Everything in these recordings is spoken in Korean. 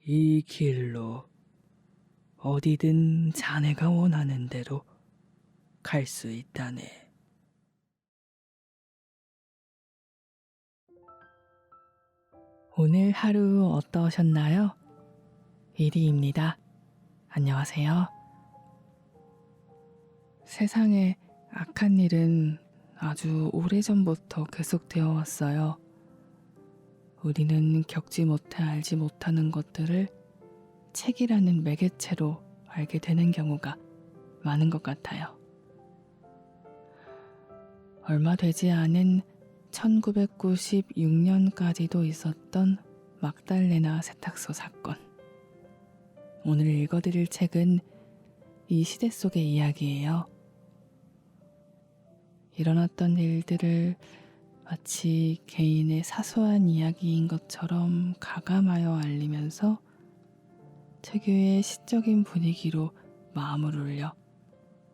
이 길로 어디든 자네가 원하는 대로 갈 수 있다네. 오늘 하루 어떠셨나요? 이리입니다. 안녕하세요. 세상에 악한 일은 아주 오래전부터 계속되어 왔어요. 우리는 겪지 못해 알지 못하는 것들을 책이라는 매개체로 알게 되는 경우가 많은 것 같아요. 얼마 되지 않은 1996년까지도 있었던 막달레나 세탁소 사건. 오늘 읽어드릴 책은 이 시대 속의 이야기예요. 일어났던 일들을 마치 개인의 사소한 이야기인 것처럼 가감하여 알리면서 특유의 시적인 분위기로 마음을 울려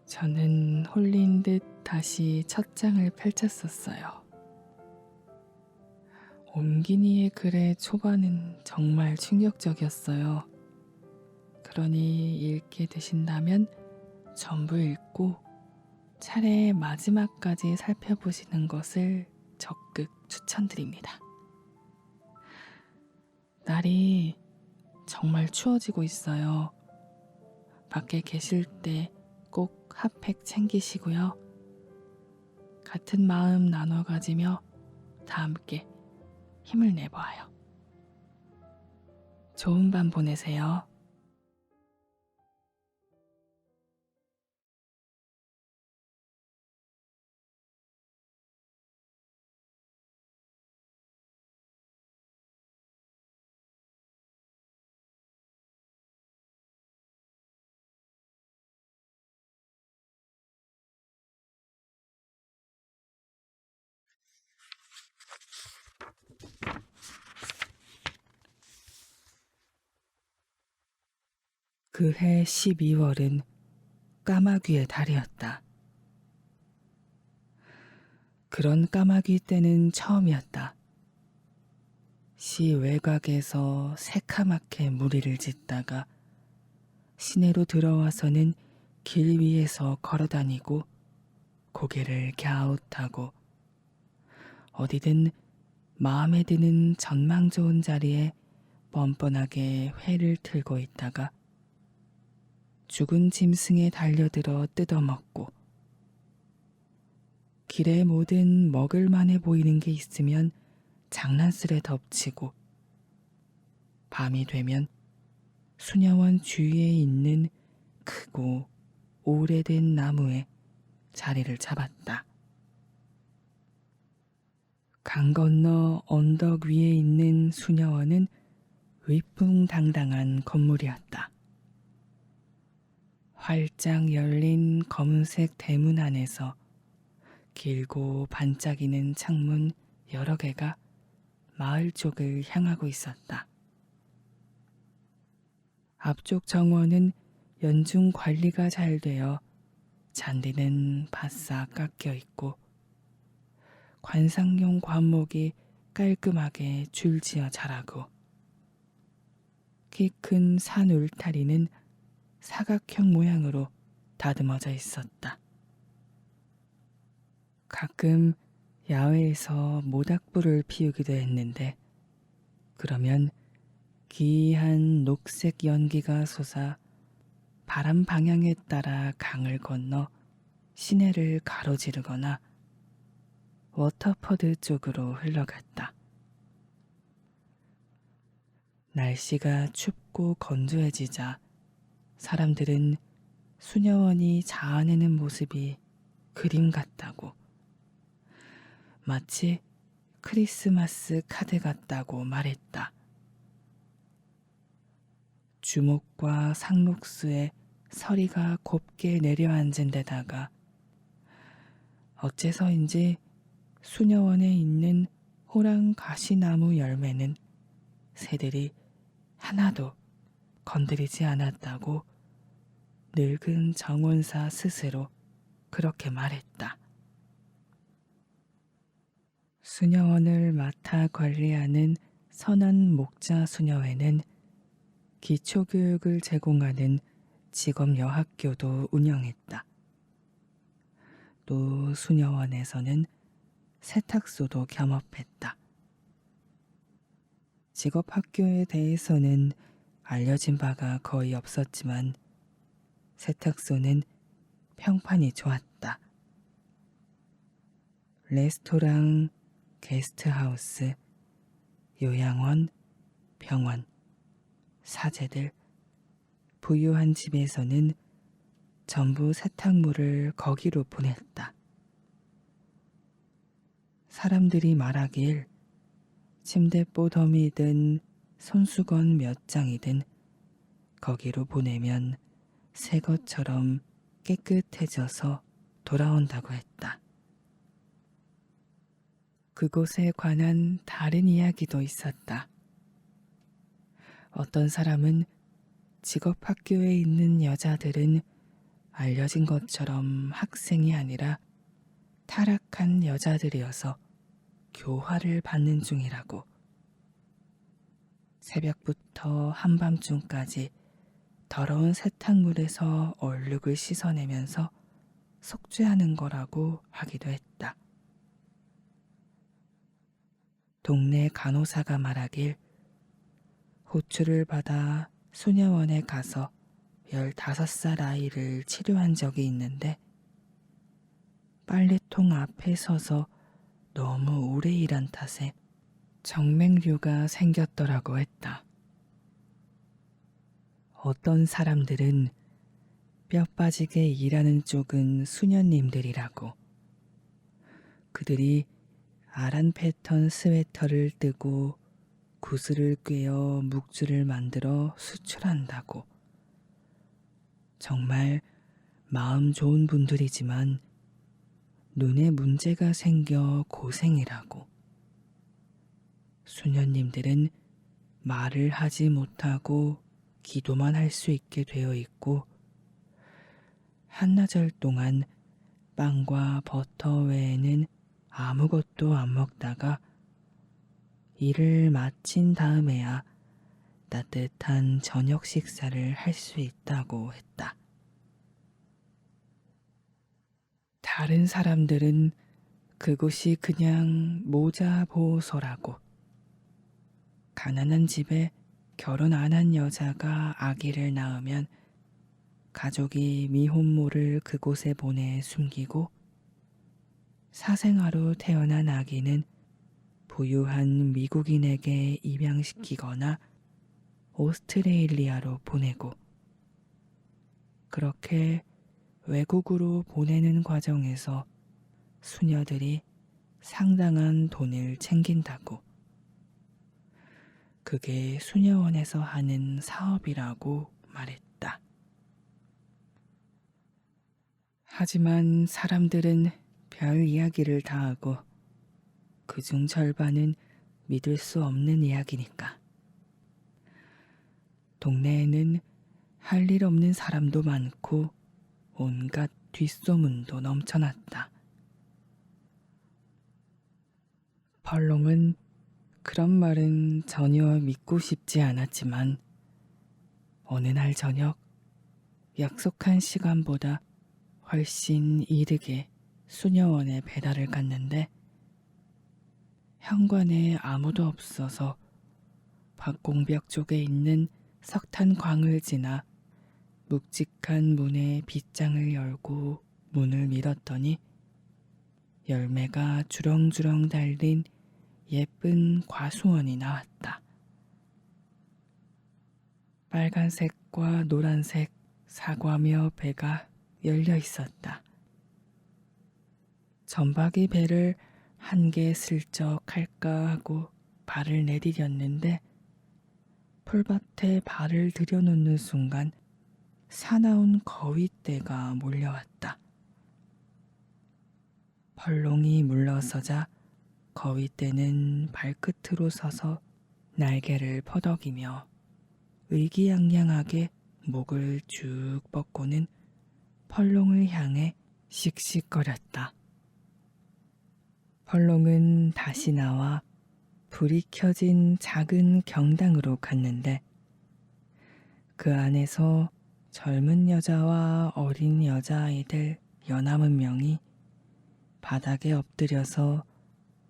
저는 홀린 듯 다시 첫 장을 펼쳤었어요. 옴기니의 글의 초반은 정말 충격적이었어요. 그러니 읽게 되신다면 전부 읽고 차례 마지막까지 살펴보시는 것을 적극 추천드립니다. 날이 정말 추워지고 있어요. 밖에 계실 때 꼭 핫팩 챙기시고요. 같은 마음 나눠 가지며 다 함께 힘을 내보아요. 좋은 밤 보내세요. 그해 12월은 까마귀의 달이었다. 그런 까마귀 때는 처음이었다. 시 외곽에서 새카맣게 무리를 짓다가 시내로 들어와서는 길 위에서 걸어다니고 고개를 갸웃하고 어디든 마음에 드는 전망 좋은 자리에 뻔뻔하게 회를 틀고 있다가 죽은 짐승에 달려들어 뜯어먹고 길에 뭐든 먹을 만해 보이는 게 있으면 장난스레 덮치고 밤이 되면 수녀원 주위에 있는 크고 오래된 나무에 자리를 잡았다. 강 건너 언덕 위에 있는 수녀원은 위풍당당한 건물이었다. 활짝 열린 검은색 대문 안에서 길고 반짝이는 창문 여러 개가 마을 쪽을 향하고 있었다. 앞쪽 정원은 연중 관리가 잘 되어 잔디는 바싹 깎여 있고 관상용 관목이 깔끔하게 줄지어 자라고 키 큰 산 울타리는 사각형 모양으로 다듬어져 있었다. 가끔 야외에서 모닥불을 피우기도 했는데 그러면 기이한 녹색 연기가 솟아 바람 방향에 따라 강을 건너 시내를 가로지르거나 워터퍼드 쪽으로 흘러갔다. 날씨가 춥고 건조해지자 사람들은 수녀원이 자아내는 모습이 그림 같다고, 마치 크리스마스 카드 같다고 말했다. 주목과 상록수에 서리가 곱게 내려앉은 데다가 어째서인지 수녀원에 있는 호랑 가시나무 열매는 새들이 하나도 건드리지 않았다고 늙은 정원사 스스로 그렇게 말했다. 수녀원을 맡아 관리하는 선한 목자 수녀회는 기초교육을 제공하는 직업여학교도 운영했다. 또 수녀원에서는 세탁소도 겸업했다. 직업학교에 대해서는 알려진 바가 거의 없었지만 세탁소는 평판이 좋았다. 레스토랑, 게스트하우스, 요양원, 병원, 사제들, 부유한 집에서는 전부 세탁물을 거기로 보냈다. 사람들이 말하길 침대보덤이든 손수건 몇 장이든 거기로 보내면 새 것처럼 깨끗해져서 돌아온다고 했다. 그곳에 관한 다른 이야기도 있었다. 어떤 사람은 직업학교에 있는 여자들은 알려진 것처럼 학생이 아니라 타락한 여자들이어서 교화를 받는 중이라고. 새벽부터 한밤중까지 더러운 세탁물에서 얼룩을 씻어내면서 속죄하는 거라고 하기도 했다. 동네 간호사가 말하길 호출을 받아 수녀원에 가서 15살 아이를 치료한 적이 있는데 빨래통 앞에 서서 너무 오래 일한 탓에 정맥류가 생겼더라고 했다. 어떤 사람들은 뼈 빠지게 일하는 쪽은 수녀님들이라고. 그들이 아란 패턴 스웨터를 뜨고 구슬을 꿰어 묵주를 만들어 수출한다고. 정말 마음 좋은 분들이지만 눈에 문제가 생겨 고생이라고. 수녀님들은 말을 하지 못하고 기도만 할 수 있게 되어 있고 한나절 동안 빵과 버터 외에는 아무것도 안 먹다가 일을 마친 다음에야 따뜻한 저녁 식사를 할 수 있다고 했다. 다른 사람들은 그곳이 그냥 모자 보호소라고. 가난한 집에 결혼 안 한 여자가 아기를 낳으면 가족이 미혼모를 그곳에 보내 숨기고 사생아로 태어난 아기는 부유한 미국인에게 입양시키거나 오스트레일리아로 보내고 그렇게 외국으로 보내는 과정에서 수녀들이 상당한 돈을 챙긴다고. 그게 수녀원에서 하는 사업이라고 말했다. 하지만 사람들은 별 이야기를 다 하고 그중 절반은 믿을 수 없는 이야기니까. 동네에는 할 일 없는 사람도 많고 온갖 뒷소문도 넘쳐났다. 펄롱은 그런 말은 전혀 믿고 싶지 않았지만 어느 날 저녁 약속한 시간보다 훨씬 이르게 수녀원에 배달을 갔는데 현관에 아무도 없어서 박공벽 쪽에 있는 석탄광을 지나 묵직한 문에 빗장을 열고 문을 밀었더니 열매가 주렁주렁 달린 예쁜 과수원이 나왔다. 빨간색과 노란색 사과며 배가 열려 있었다. 점박이 배를 한 개 슬쩍 할까 하고 발을 내디뎠는데 풀밭에 발을 들여놓는 순간 사나운 거위떼가 몰려왔다. 펄롱이 물러서자 거위떼는 발끝으로 서서 날개를 퍼덕이며 의기양양하게 목을 쭉 뻗고는 펄롱을 향해 씩씩거렸다. 펄롱은 다시 나와 불이 켜진 작은 경당으로 갔는데 그 안에서 젊은 여자와 어린 여자아이들 19명이 바닥에 엎드려서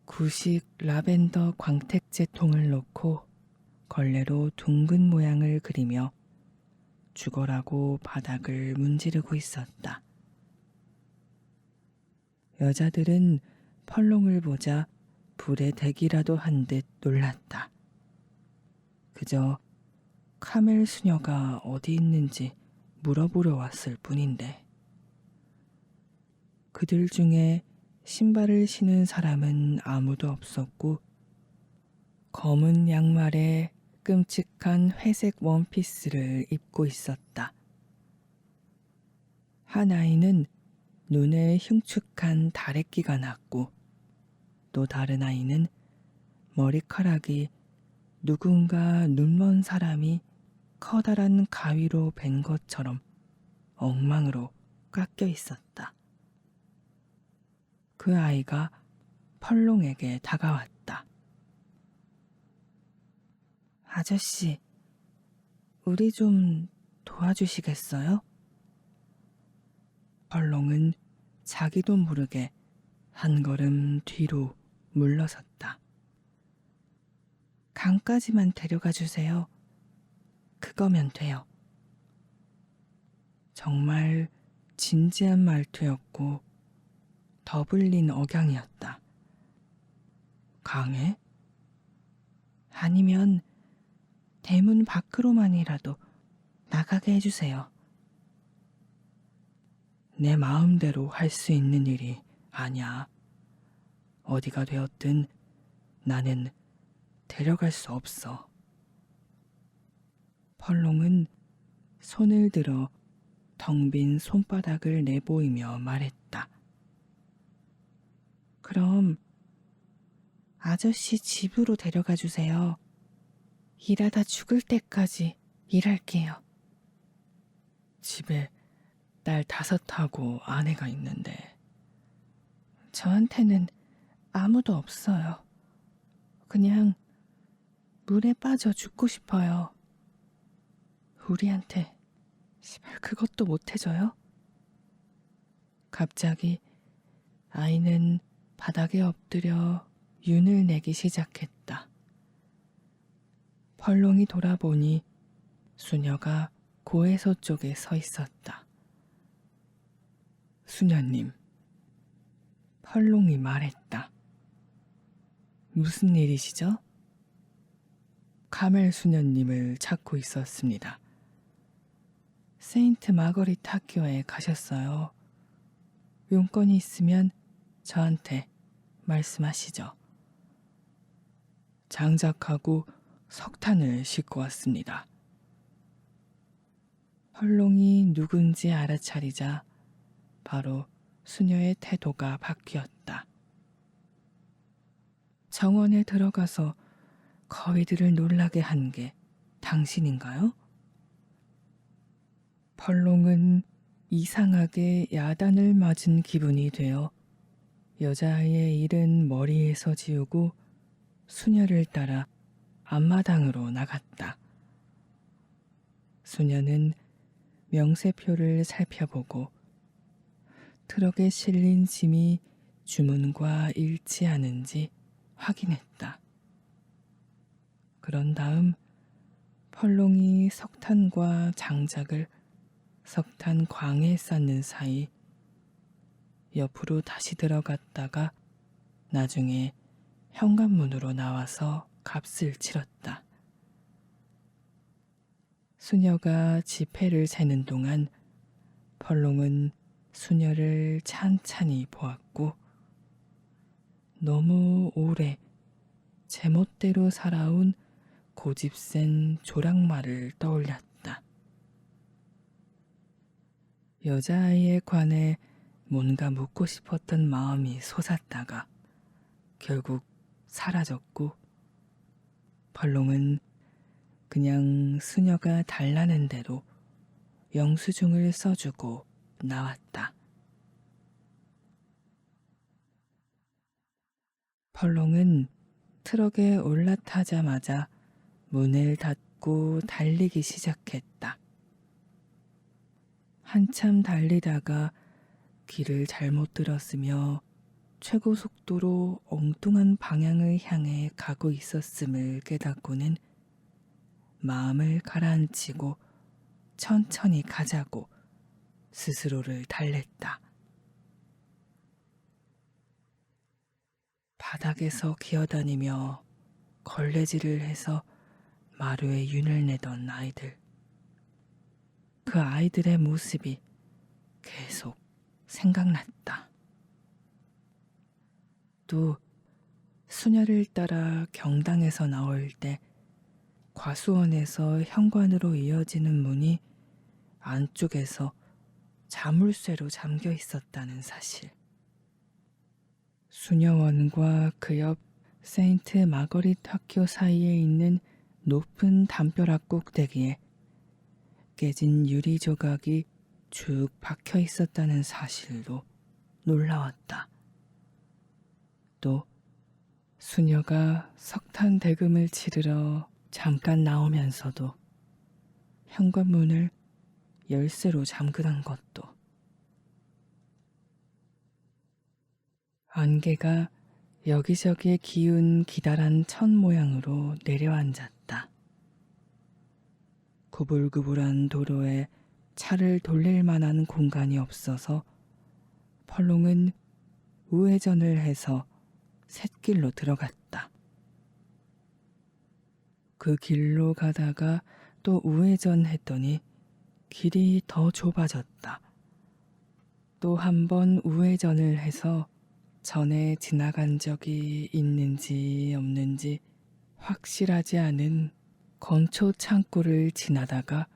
구식 라벤더 광택제 통을 놓고 걸레로 둥근 모양을 그리며 죽어라고 바닥을 문지르고 있었다. 여자들은 펄롱을 보자 불에 대기라도 한 듯 놀랐다. 그저 카멜 수녀가 어디 있는지 물어보러 왔을 뿐인데. 그들 중에 신발을 신은 사람은 아무도 없었고 검은 양말에 끔찍한 회색 원피스를 입고 있었다. 한 아이는 눈에 흉측한 다래끼가 났고 또 다른 아이는 머리카락이 누군가 눈먼 사람이 커다란 가위로 벤 것처럼 엉망으로 깎여 있었다. 그 아이가 펄롱에게 다가왔다. 아저씨, 우리 좀 도와주시겠어요? 펄롱은 자기도 모르게 한 걸음 뒤로 물러섰다. 강까지만 데려가 주세요. 그거면 돼요. 정말 진지한 말투였고 더블린 억양이었다. 강에? 아니면 대문 밖으로만이라도 나가게 해주세요. 내 마음대로 할 수 있는 일이 아니야. 어디가 되었든 나는 데려갈 수 없어. 펄롱은 손을 들어 텅 빈 손바닥을 내보이며 말했다. 그럼 아저씨 집으로 데려가 주세요. 일하다 죽을 때까지 일할게요. 집에 딸 5하고 아내가 있는데 저한테는 아무도 없어요. 그냥 물에 빠져 죽고 싶어요. 우리한테 시발 그것도 못 해줘요? 갑자기 아이는 바닥에 엎드려 윤을 내기 시작했다. 펄롱이 돌아보니 수녀가 고해소 쪽에 서 있었다. 수녀님, 펄롱이 말했다. 무슨 일이시죠? 카멜 수녀님을 찾고 있었습니다. 세인트 마거릿 학교에 가셨어요. 용건이 있으면 저한테 말씀하시죠. 장작하고 석탄을 싣고 왔습니다. 펄롱이 누군지 알아차리자 바로 수녀의 태도가 바뀌었다. 정원에 들어가서 거위들을 놀라게 한 게 당신인가요? 펄롱은 이상하게 야단을 맞은 기분이 되어 여자아이의 일은 머리에서 지우고 수녀를 따라 앞마당으로 나갔다. 수녀는 명세표를 살펴보고 트럭에 실린 짐이 주문과 일치하는지 확인했다. 그런 다음 펄롱이 석탄과 장작을 석탄 광에 쌓는 사이 옆으로 다시 들어갔다가 나중에 현관문으로 나와서 값을 치렀다. 수녀가 지폐를 세는 동안 펄롱은 수녀를 찬찬히 보았고 너무 오래 제멋대로 살아온 고집센 조랑말을 떠올렸다. 여자아이에 관해 뭔가 묻고 싶었던 마음이 솟았다가 결국 사라졌고 펄롱은 그냥 수녀가 달라는 대로 영수증을 써주고 나왔다. 펄롱은 트럭에 올라타자마자 문을 닫고 잡고 달리기 시작했다. 한참 달리다가 길을 잘못 들었으며 최고 속도로 엉뚱한 방향을 향해 가고 있었음을 깨닫고는 마음을 가라앉히고 천천히 가자고 스스로를 달랬다. 바닥에서 기어다니며 걸레질을 해서 마루에 윤을 내던 아이들. 그 아이들의 모습이 계속 생각났다. 또 수녀를 따라 경당에서 나올 때 과수원에서 현관으로 이어지는 문이 안쪽에서 자물쇠로 잠겨 있었다는 사실. 수녀원과 그 옆 세인트 마거릿 학교 사이에 있는 높은 담벼락 꼭대기에 깨진 유리 조각이 쭉 박혀 있었다는 사실도 놀라웠다. 또 수녀가 석탄 대금을 치르러 잠깐 나오면서도 현관문을 열쇠로 잠그던 것도. 안개가 여기저기에 기운 기다란 천 모양으로 내려앉았다. 구불구불한 도로에 차를 돌릴 만한 공간이 없어서 펄롱은 우회전을 해서 샛길로 들어갔다. 그 길로 가다가 또 우회전했더니 길이 더 좁아졌다. 또 한 번 우회전을 해서 전에 지나간 적이 있는지 없는지 확실하지 않은 건초 창고를 지나다가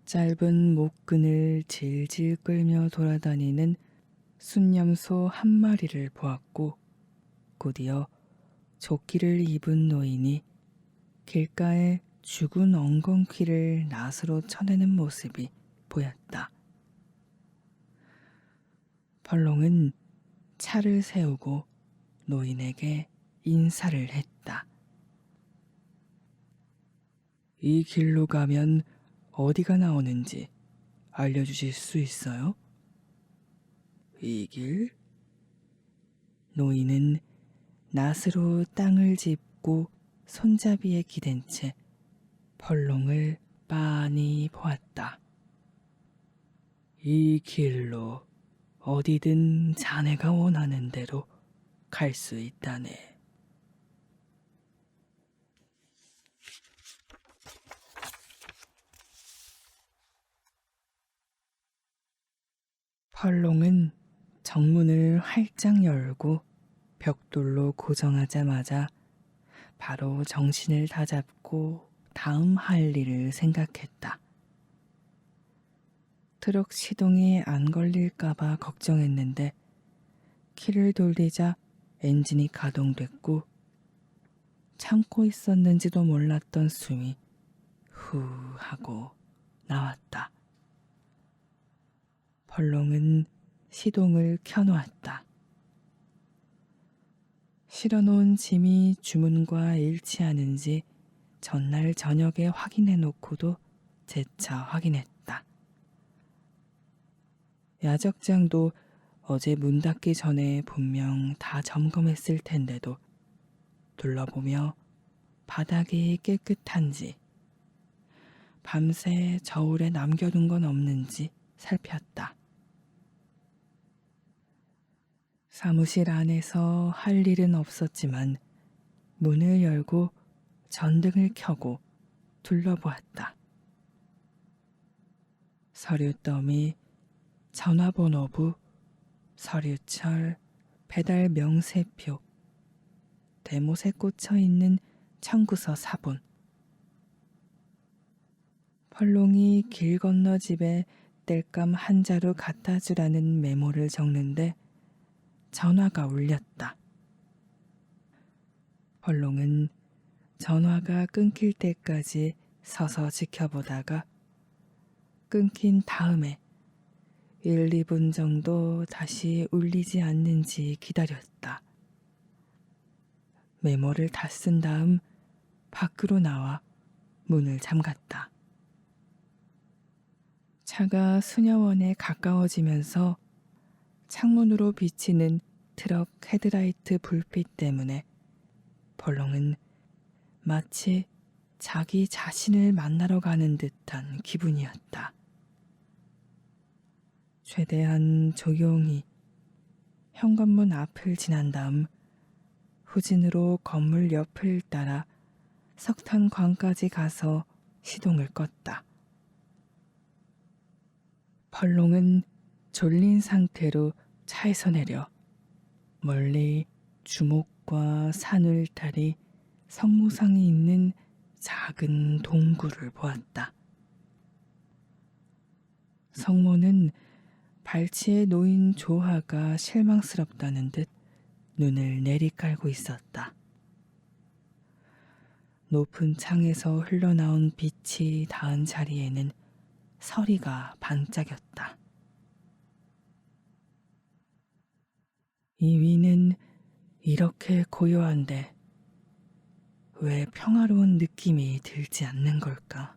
짧은 목끈을 질질 끌며 돌아다니는 순념소 한 마리를 보았고, 곧이어 조끼를 입은 노인이 길가에 죽은 엉겅퀴를 낫으로 쳐내는 모습이 보였다. 펄롱은 차를 세우고 노인에게 인사를 했다. 이 길로 가면 어디가 나오는지 알려주실 수 있어요? 이 길? 노인은 낫으로 땅을 짚고 손잡이에 기댄 채 펄롱을 빤히 보았다. 이 길로 어디든 자네가 원하는 대로 갈 수 있다네. 펄롱은 정문을 활짝 열고 벽돌로 고정하자마자 바로 정신을 다잡고 다음 할 일을 생각했다. 트럭 시동이 안 걸릴까봐 걱정했는데 키를 돌리자 엔진이 가동됐고 참고 있었는지도 몰랐던 숨이 후 하고 나왔다. 펄롱은 시동을 켜놓았다. 실어놓은 짐이 주문과 일치하는지 전날 저녁에 확인해 놓고도 재차 확인했다. 야적장도 어제 문 닫기 전에 분명 다 점검했을 텐데도 둘러보며 바닥이 깨끗한지 밤새 저울에 남겨둔 건 없는지 살폈다. 사무실 안에서 할 일은 없었지만 문을 열고 전등을 켜고 둘러보았다. 서류더미, 전화번호부, 서류철, 배달 명세표, 대못에 꽂혀있는 청구서 사본. 펄롱이 길 건너 집에 땔감 한 자루 갖다 주라는 메모를 적는데 전화가 울렸다. 펄롱은 전화가 끊길 때까지 서서 지켜보다가 끊긴 다음에 1, 2분 정도 다시 울리지 않는지 기다렸다. 메모를 다 쓴 다음 밖으로 나와 문을 잠갔다. 차가 수녀원에 가까워지면서 창문으로 비치는 트럭 헤드라이트 불빛 때문에 펄렁은 마치 자기 자신을 만나러 가는 듯한 기분이었다. 최대한 조용히 현관문 앞을 지난 다음 후진으로 건물 옆을 따라 석탄광까지 가서 시동을 껐다. 펄롱은 졸린 상태로 차에서 내려 멀리 주목과 산울타리, 성모상이 있는 작은 동굴을 보았다. 성모는 발치에 놓인 조화가 실망스럽다는 듯 눈을 내리깔고 있었다. 높은 창에서 흘러나온 빛이 닿은 자리에는 서리가 반짝였다. 이 위는 이렇게 고요한데 왜 평화로운 느낌이 들지 않는 걸까?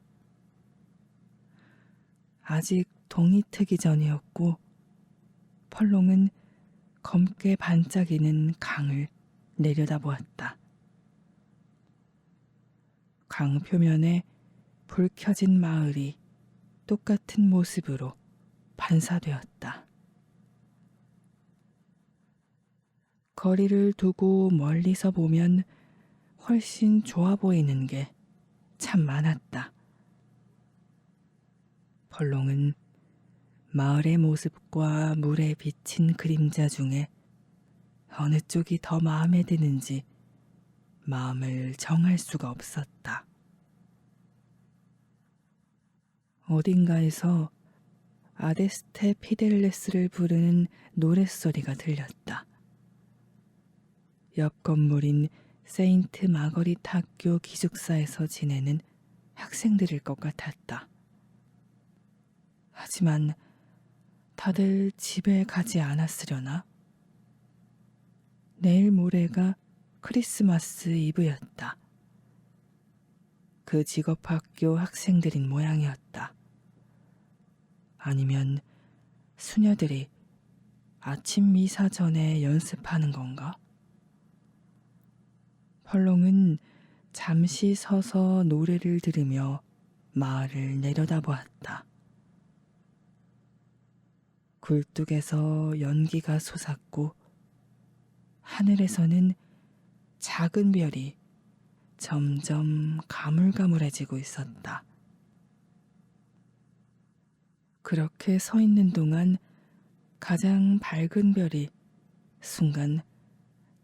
아직 동이 트기 전이었고 펄롱은 검게 반짝이는 강을 내려다보았다. 강 표면에 불 켜진 마을이 똑같은 모습으로 반사되었다. 거리를 두고 멀리서 보면 훨씬 좋아 보이는 게 참 많았다. 펄롱은 마을의 모습과 물에 비친 그림자 중에 어느 쪽이 더 마음에 드는지 마음을 정할 수가 없었다. 어딘가에서 아데스테 피델레스를 부르는 노랫소리가 들렸다. 옆 건물인 세인트 마거릿 학교 기숙사에서 지내는 학생들일 것 같았다. 하지만 다들 집에 가지 않았으려나? 내일 모레가 크리스마스 이브였다. 그 직업학교 학생들인 모양이었다. 아니면 수녀들이 아침 미사 전에 연습하는 건가? 펄롱은 잠시 서서 노래를 들으며 마을을 내려다보았다. 굴뚝에서 연기가 솟았고 하늘에서는 작은 별이 점점 가물가물해지고 있었다. 그렇게 서 있는 동안 가장 밝은 별이 순간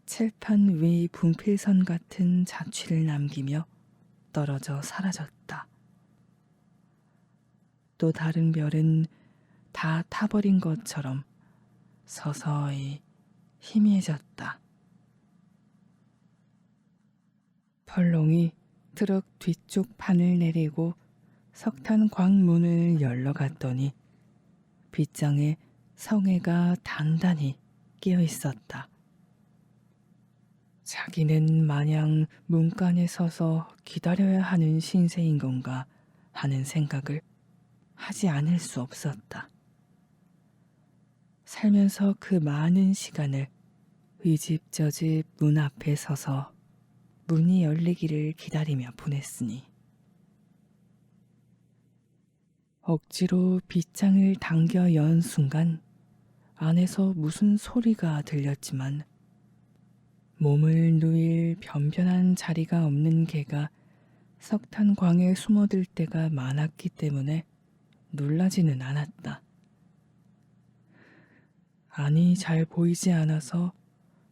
칠판 위 분필선 같은 자취를 남기며 떨어져 사라졌다. 또 다른 별은 다 타버린 것처럼 서서히 희미해졌다. 펄롱이 트럭 뒤쪽 판을 내리고 석탄 광문을 열러 갔더니 빗장에 성애가 단단히 끼어 있었다. 자기는 마냥 문간에 서서 기다려야 하는 신세인 건가 하는 생각을 하지 않을 수 없었다. 살면서 그 많은 시간을 이 집 저 집 문 앞에 서서 문이 열리기를 기다리며 보냈으니 억지로 빗장을 당겨 연 순간 안에서 무슨 소리가 들렸지만 몸을 누일 변변한 자리가 없는 개가 석탄광에 숨어들 때가 많았기 때문에 놀라지는 않았다. 안이 잘 보이지 않아서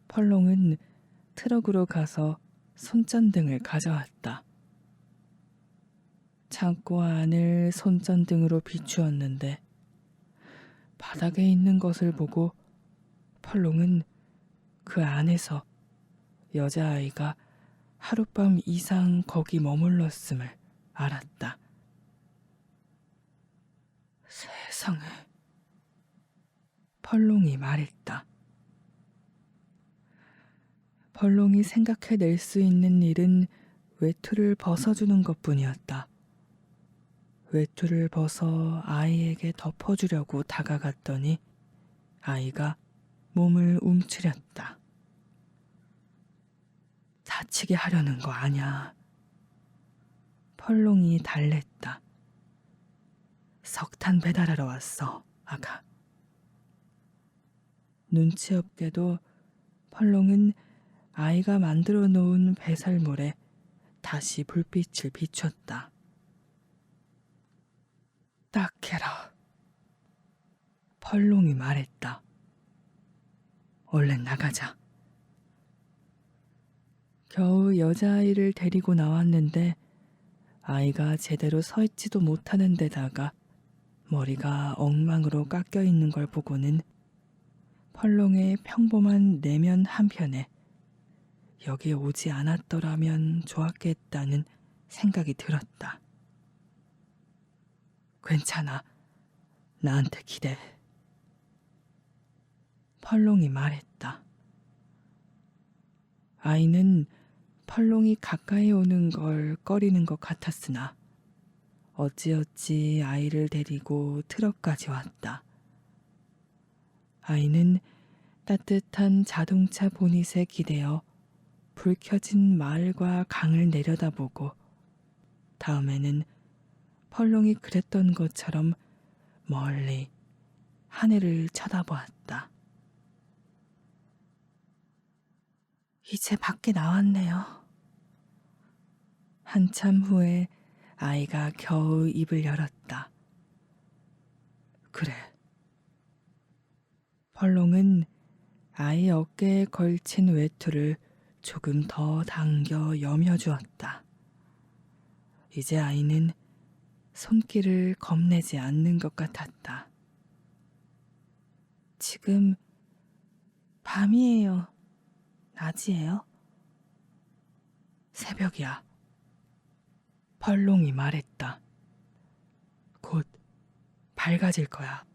펄롱은 트럭으로 가서 손전등을 가져왔다. 창고 안을 손전등으로 비추었는데 바닥에 있는 것을 보고 펄롱은 그 안에서 여자아이가 하룻밤 이상 거기 머물렀음을 알았다. 세상에, 펄롱이 말했다. 펄롱이 생각해낼 수 있는 일은 외투를 벗어주는 것뿐이었다. 외투를 벗어 아이에게 덮어주려고 다가갔더니 아이가 몸을 움츠렸다. 다치게 하려는 거 아냐. 펄롱이 달랬다. 석탄 배달하러 왔어, 아가. 눈치 없게도 펄롱은 아이가 만들어 놓은 배설물에 다시 불빛을 비췄다. 딱 해라. 펄롱이 말했다. 얼른 나가자. 겨우 여자아이를 데리고 나왔는데 아이가 제대로 서 있지도 못하는 데다가 머리가 엉망으로 깎여 있는 걸 보고는 펄롱의 평범한 내면 한편에 여기에 오지 않았더라면 좋았겠다는 생각이 들었다. 괜찮아. 나한테 기대해. 펄롱이 말했다. 아이는 펄롱이 가까이 오는 걸 꺼리는 것 같았으나 어찌어찌 아이를 데리고 트럭까지 왔다. 아이는 따뜻한 자동차 보닛에 기대어 불 켜진 마을과 강을 내려다보고 다음에는 펄롱이 그랬던 것처럼 멀리 하늘을 쳐다보았다. 이제 밖에 나왔네요. 한참 후에 아이가 겨우 입을 열었다. 그래. 펄롱은 아이 어깨에 걸친 외투를 조금 더 당겨 여며주었다. 이제 아이는 손길을 겁내지 않는 것 같았다. 지금 밤이에요. 낮이에요? 새벽이야. 펄롱이 말했다. 곧 밝아질 거야.